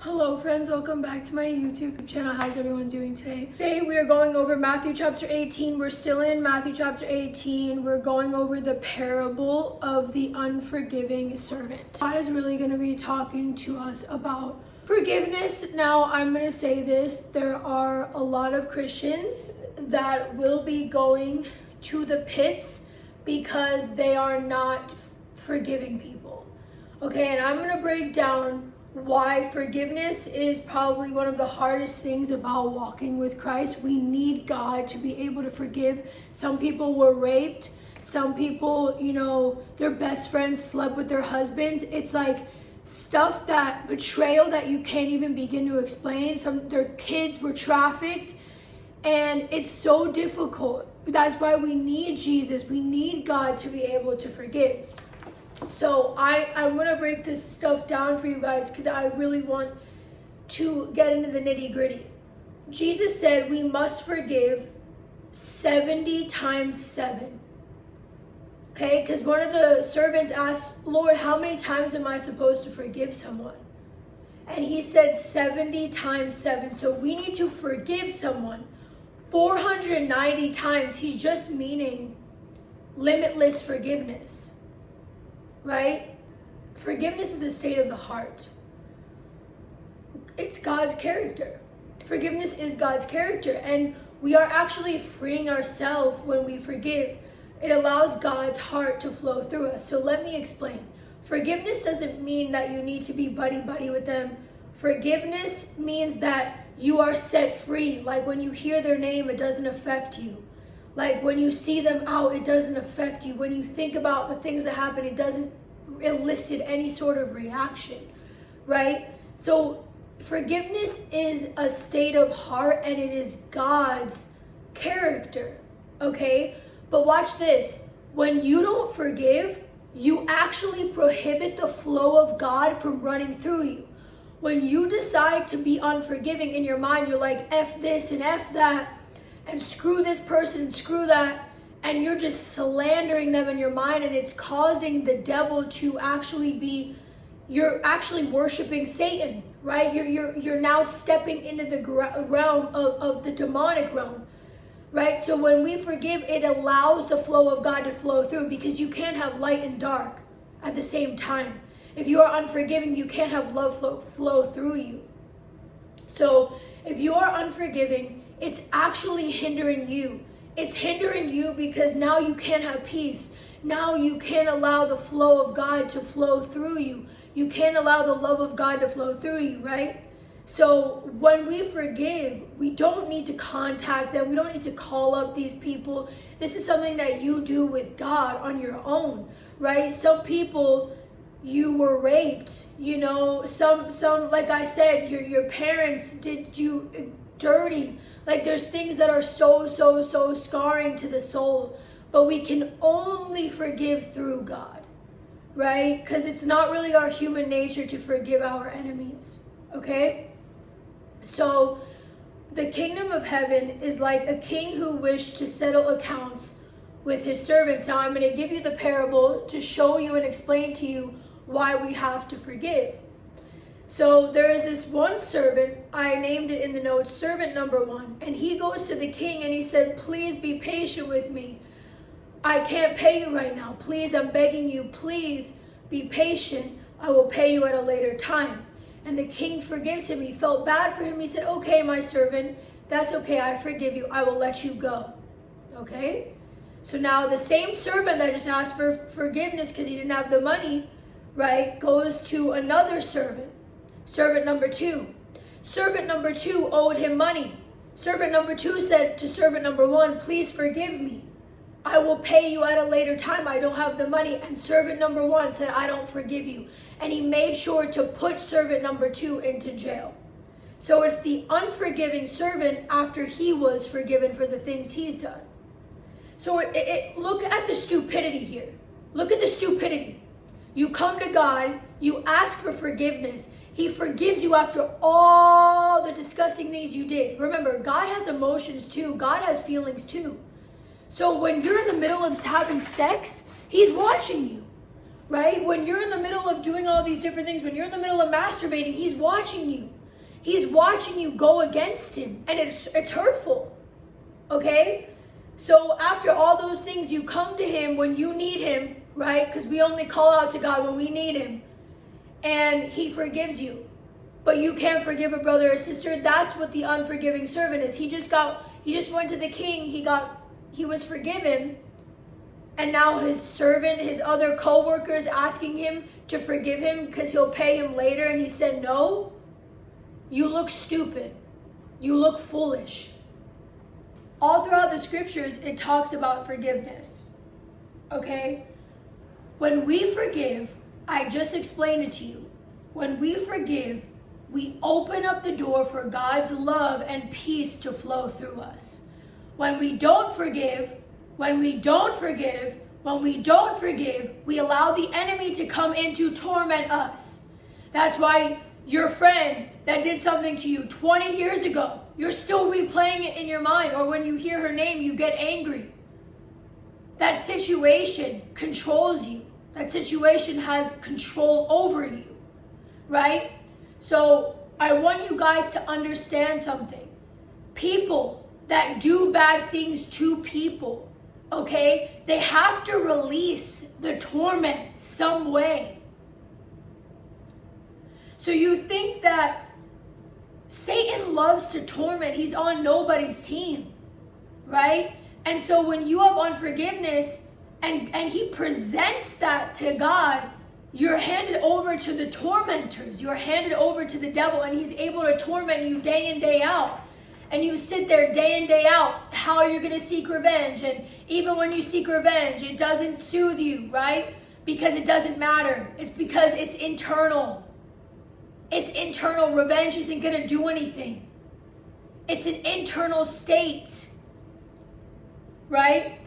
Hello friends, welcome back to my YouTube channel. How's everyone doing today? Today we are going over Matthew chapter 18. We're still in Matthew chapter 18. We're going over the parable of the unforgiving servant. God is really going to be talking to us about forgiveness. Now I'm going to say this, there are a lot of Christians that will be going to the pits because they are not forgiving people. Okay, and I'm going to break down why forgiveness is probably one of the hardest things about walking with Christ. We need God to be able to forgive. Some people were raped. Some people, their best friends slept with their husbands. It's like stuff, that betrayal that you can't even begin to explain. Their kids were trafficked, and it's so difficult. That's why we need Jesus. We need God to be able to forgive. So I'm going to break this stuff down for you guys because I really want to get into the nitty gritty. Jesus said we must forgive 70 times 7. Okay, because one of the servants asked, Lord, how many times am I supposed to forgive someone? And he said 70 times 7. So we need to forgive someone 490 times. He's just meaning limitless forgiveness. Right? Forgiveness is a state of the heart. It's God's character. Forgiveness is God's character, and we are actually freeing ourselves when we forgive. It allows God's heart to flow through us. So let me explain. Forgiveness doesn't mean that you need to be buddy-buddy with them. Forgiveness means that you are set free. Like when you hear their name, it doesn't affect you. Like when you see them out, it doesn't affect you. When you think about the things that happen, it doesn't elicit any sort of reaction, right? So forgiveness is a state of heart, and it is God's character, okay? But watch this. When you don't forgive, you actually prohibit the flow of God from running through you. When you decide to be unforgiving in your mind, you're like, F this and F that, and screw this person and screw that, and you're just slandering them in your mind, and it's causing the devil to you're actually worshiping Satan, right? You're now stepping into the realm of the demonic realm, right? So when we forgive, it allows the flow of God to flow through, because you can't have light and dark at the same time. If you are unforgiving, you can't have love flow through you. So if you are unforgiving, it's actually hindering you. It's hindering you because now you can't have peace. Now you can't allow the flow of God to flow through you. You can't allow the love of God to flow through you, right? So when we forgive, we don't need to contact them. We don't need to call up these people. This is something that you do with God on your own, right? Some people, you were raped, some like I said, your parents did you dirty. Like there's things that are so scarring to the soul, but we can only forgive through God, right? Because it's not really our human nature to forgive our enemies, okay? So the kingdom of heaven is like a king who wished to settle accounts with his servants. Now I'm going to give you the parable to show you and explain to you why we have to forgive. So there is this one servant, I named it in the notes, servant number 1. And he goes to the king and he said, please be patient with me. I can't pay you right now. Please, I'm begging you, please be patient. I will pay you at a later time. And the king forgives him. He felt bad for him. He said, okay, my servant, that's okay. I forgive you. I will let you go. Okay? So now the same servant that just asked for forgiveness because he didn't have the money, right, goes to another servant. Servant number 2. Servant number 2 owed him money. Servant number 2 said to servant number 1, please forgive me. I will pay you at a later time. I don't have the money. And servant number 1 said, I don't forgive you. And he made sure to put servant number 2 into jail. So it's the unforgiving servant after he was forgiven for the things he's done. So look at the stupidity here. Look at the stupidity. You come to God, you ask for forgiveness. He forgives you after all the disgusting things you did. Remember, God has emotions too. God has feelings too. So when you're in the middle of having sex, he's watching you. right? When you're in the middle of doing all these different things, when you're in the middle of masturbating, he's watching you. He's watching you go against him, and it's hurtful, okay? So after all those things, you come to him when you need him, right? Because we only call out to God when we need him, and he forgives you. But you can't forgive a brother or sister. That's what the unforgiving servant is. He just went to the king. He was forgiven. And now his servant, his other co-workers asking him to forgive him because he'll pay him later. And he said, no, you look stupid. You look foolish. All throughout the scriptures, it talks about forgiveness. Okay? When we forgive, I just explained it to you. When we forgive, we open up the door for God's love and peace to flow through us. When we don't forgive, we allow the enemy to come in to torment us. That's why your friend that did something to you 20 years ago, you're still replaying it in your mind, or when you hear her name, you get angry. That situation controls you. That situation has control over you, right? So I want you guys to understand something. People that do bad things to people, okay, they have to release the torment some way. So you think that Satan loves to torment. He's on nobody's team, right? And so when you have unforgiveness and he presents that to God, you're handed over to the tormentors. You're handed over to the devil, and he's able to torment you day in, day out. And you sit there day in, day out. How are you going to seek revenge? And even when you seek revenge, it doesn't soothe you, right? Because it doesn't matter. It's because it's internal. It's internal. Revenge isn't going to do anything. It's an internal state, right,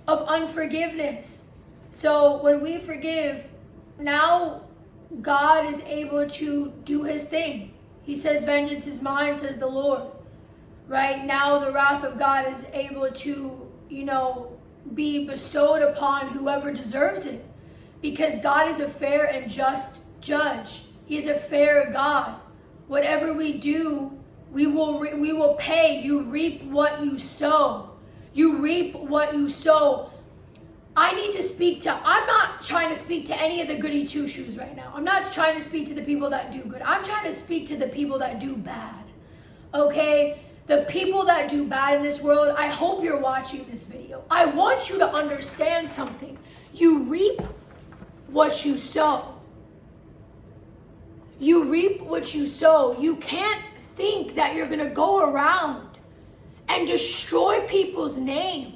of unforgiveness. So when we forgive, now God is able to do his thing. He says, vengeance is mine, says the Lord. Right now, the wrath of God is able to, be bestowed upon whoever deserves it. Because God is a fair and just judge. He is a fair God. Whatever we do, we will pay. You reap what you sow. You reap what you sow. I'm not trying to speak to any of the goody two-shoes right now. I'm not trying to speak to the people that do good. I'm trying to speak to the people that do bad. Okay? The people that do bad in this world, I hope you're watching this video. I want you to understand something. You reap what you sow. You reap what you sow. You can't think that you're going to go around and destroy people's name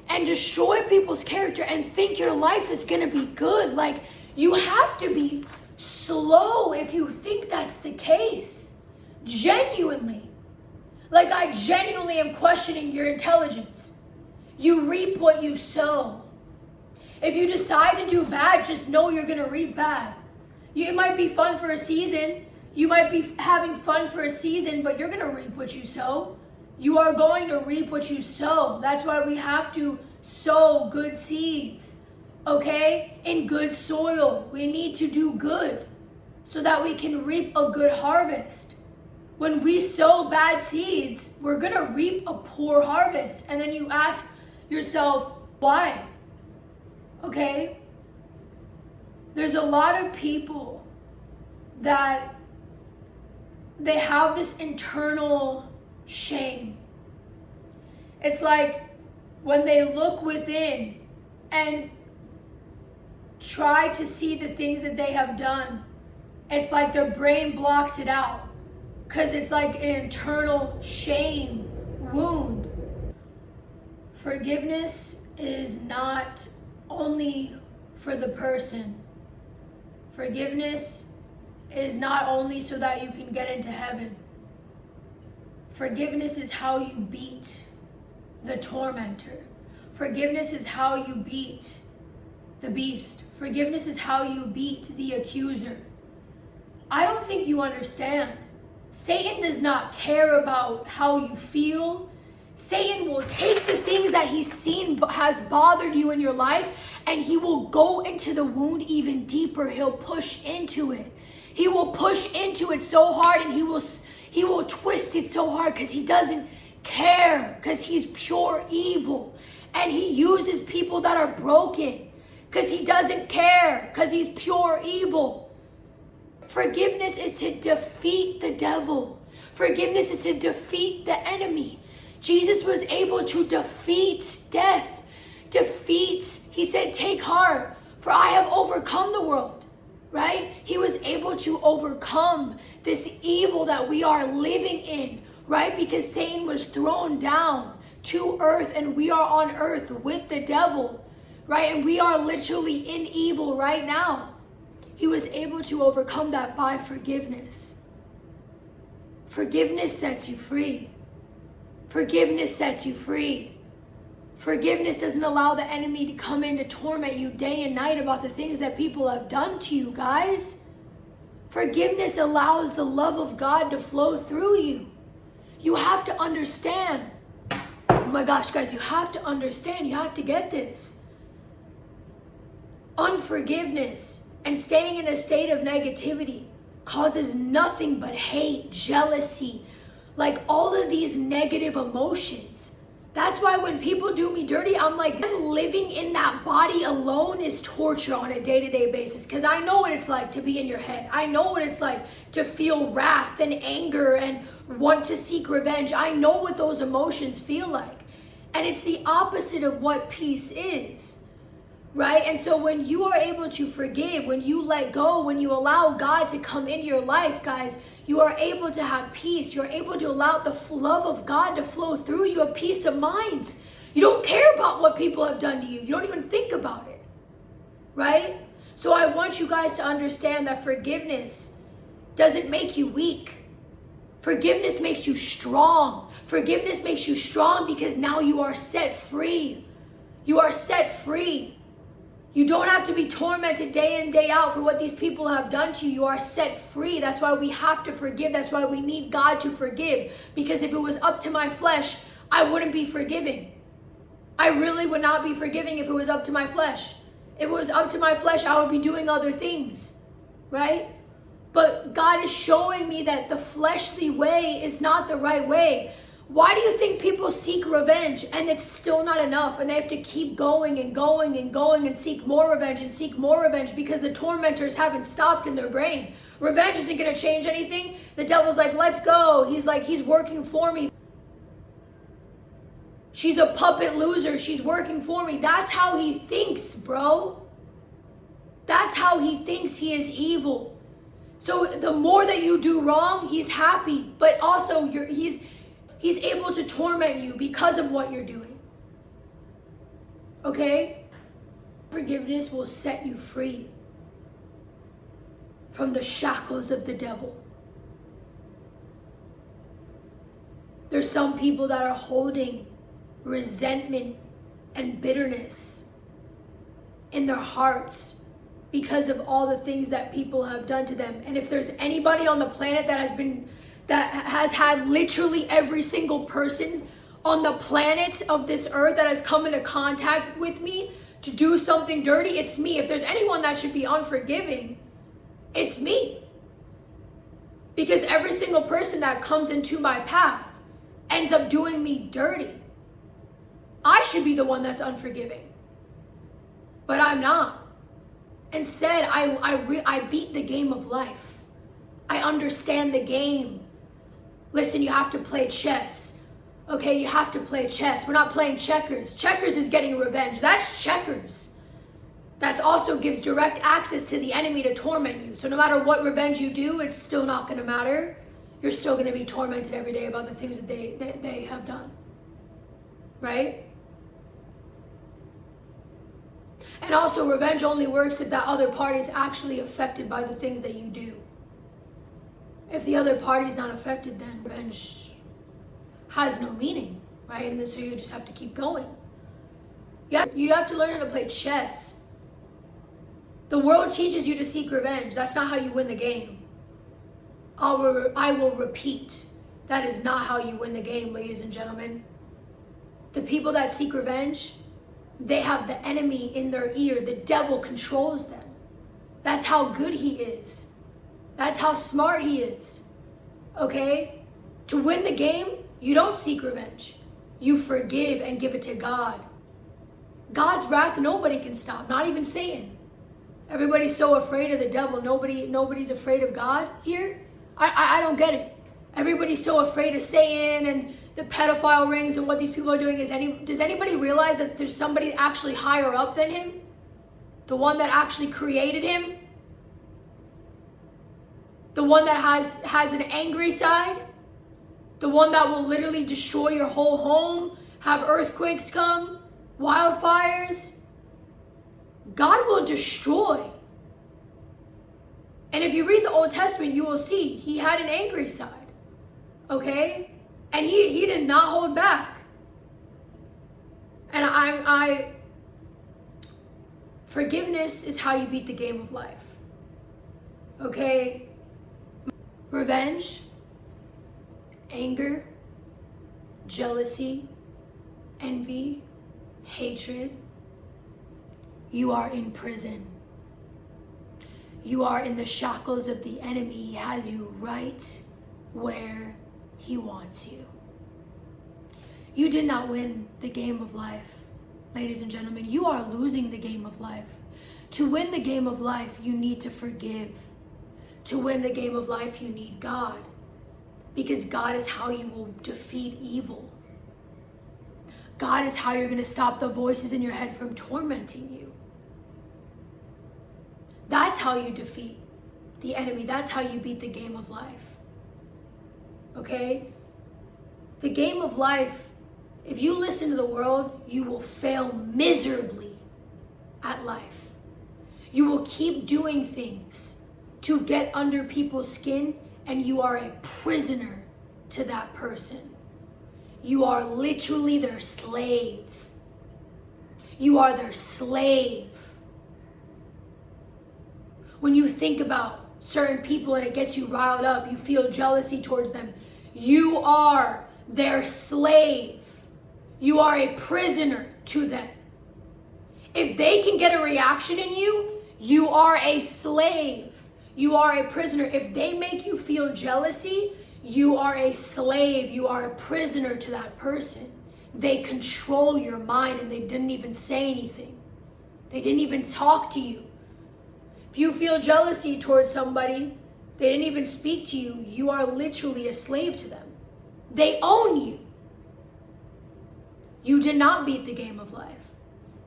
and destroy people's character and think your life is going to be good. Like, you have to be slow if you think that's the case. Genuinely. Like, I genuinely am questioning your intelligence. You reap what you sow. If you decide to do bad, just know you're going to reap bad. It might be fun for a season. You might be having fun for a season, but you're going to reap what you sow. You are going to reap what you sow. That's why we have to sow good seeds, okay? In good soil. We need to do good so that we can reap a good harvest. When we sow bad seeds, we're going to reap a poor harvest. And then you ask yourself, why? Okay? There's a lot of people that they have this internal shame. It's like when they look within and try to see the things that they have done, it's like their brain blocks it out because it's like an internal shame wound. Forgiveness is not only for the person. Forgiveness is not only so that you can get into heaven. Forgiveness is how you beat the tormentor. Forgiveness is how you beat the beast. Forgiveness is how you beat the accuser. I don't think you understand. Satan does not care about how you feel. Satan will take the things that he's seen has bothered you in your life, and he will go into the wound even deeper. He'll push into it. He will push into it so hard, and he will twist it so hard because he doesn't care, because he's pure evil. And he uses people that are broken because he doesn't care, because he's pure evil. Forgiveness is to defeat the devil. Forgiveness is to defeat the enemy. Jesus was able to defeat death. He said, take heart, for I have overcome the world, right? He was able to overcome this evil that we are living in, right? Because Satan was thrown down to earth, and we are on earth with the devil, right? And we are literally in evil right now. He was able to overcome that by forgiveness. Forgiveness sets you free. Forgiveness sets you free. Forgiveness doesn't allow the enemy to come in to torment you day and night about the things that people have done to you, guys. Forgiveness allows the love of God to flow through you. You have to understand. Oh my gosh, guys, you have to understand. You have to get this. Unforgiveness and staying in a state of negativity causes nothing but hate, jealousy, like all of these negative emotions. That's why when people do me dirty, I'm like, them living in that body alone is torture on a day-to-day basis, because I know what it's like to be in your head. I know what it's like to feel wrath and anger and want to seek revenge. I know what those emotions feel like. And it's the opposite of what peace is, right? And so when you are able to forgive, when you let go, when you allow God to come into your life, guys, you are able to have peace. You're able to allow the love of God to flow through you, a peace of mind. You don't care about what people have done to you. You don't even think about it, right? So I want you guys to understand that forgiveness doesn't make you weak. Forgiveness makes you strong. Forgiveness makes you strong because now you are set free. You are set free. You don't have to be tormented day in, day out for what these people have done to you. You are set free. That's why we have to forgive. That's why we need God to forgive. Because if it was up to my flesh, I wouldn't be forgiving. I really would not be forgiving if it was up to my flesh. If it was up to my flesh, I would be doing other things, right? But God is showing me that the fleshly way is not the right way. Why do you think people seek revenge and it's still not enough, and they have to keep going and going and going and seek more revenge and seek more revenge? Because the tormentors haven't stopped in their brain. Revenge isn't going to change anything. The devil's like, let's go. He's like, he's working for me. She's a puppet loser. She's working for me. That's how he thinks, bro. That's how he thinks. He is evil. So the more that you do wrong, he's happy. But also he's able to torment you because of what you're doing. Okay? Forgiveness will set you free from the shackles of the devil. There's some people that are holding resentment and bitterness in their hearts because of all the things that people have done to them. And if there's anybody on the planet that has had literally every single person on the planet of this earth that has come into contact with me to do something dirty, it's me. If there's anyone that should be unforgiving, it's me. Because every single person that comes into my path ends up doing me dirty. I should be the one that's unforgiving, but I'm not. Instead, I beat the game of life. I understand the game. Listen, you have to play chess. Okay, you have to play chess. We're not playing checkers. Checkers is getting revenge. That's checkers. That also gives direct access to the enemy to torment you. So no matter what revenge you do, it's still not going to matter. You're still going to be tormented every day about the things that they have done. Right? And also, revenge only works if that other party is actually affected by the things that you do. If the other party is not affected, then revenge has no meaning, right? And so you just have to keep going. You have to learn how to play chess. The world teaches you to seek revenge. That's not how you win the game. I will repeat. That is not how you win the game, ladies and gentlemen. The people that seek revenge, they have the enemy in their ear. The devil controls them. That's how good he is. That's how smart he is. Okay? To win the game, you don't seek revenge. You forgive and give it to God. God's wrath, nobody can stop, not even Satan. Everybody's so afraid of the devil. Nobody's afraid of God here. I don't get it. Everybody's so afraid of Satan and the pedophile rings and what these people are doing. Does anybody realize that there's somebody actually higher up than him? The one that actually created him? The one that has an angry side? The one that will literally destroy your whole home, have earthquakes come, wildfires? God will destroy. And if you read the Old Testament, you will see he had an angry side. Okay? And he did not hold back. And forgiveness is how you beat the game of life. Okay? Revenge, anger, jealousy, envy, hatred. You are in prison. You are in the shackles of the enemy. He has you right where he wants you. You did not win the game of life, ladies and gentlemen. You are losing the game of life. To win the game of life, you need to forgive. To win the game of life, you need God. Because God is how you will defeat evil. God is how you're going to stop the voices in your head from tormenting you. That's how you defeat the enemy. That's how you beat the game of life. Okay? The game of life, if you listen to the world, you will fail miserably at life. You will keep doing things to get under people's skin, and you are a prisoner to that person. You are literally their slave. You are their slave. When you think about certain people and it gets you riled up, you feel jealousy towards them, you are their slave. You are a prisoner to them. If they can get a reaction in you, you are a slave. You are a prisoner. If they make you feel jealousy, you are a slave. You are a prisoner to that person. They control your mind, and they didn't even say anything. They didn't even talk to you. If you feel jealousy towards somebody, they didn't even speak to you, you are literally a slave to them. They own you. You did not beat the game of life.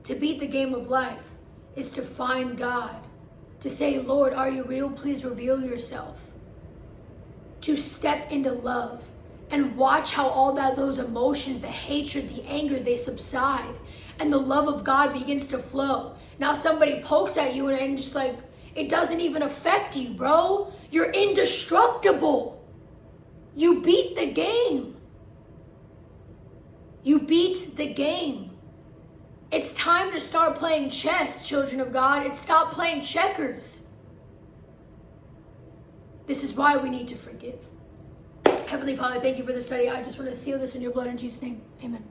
To beat the game of life is to find God. To say, Lord, are you real? Please reveal yourself. To step into love and watch how all those emotions, the hatred, the anger, they subside, and the love of God begins to flow. Now somebody pokes at you and just like, it doesn't even affect you, bro. You're indestructible. You beat the game. You beat the game. It's time to start playing chess, children of God. It's stop playing checkers. This is why we need to forgive. Heavenly Father, thank you for this study. I just want to seal this in your blood in Jesus' name. Amen.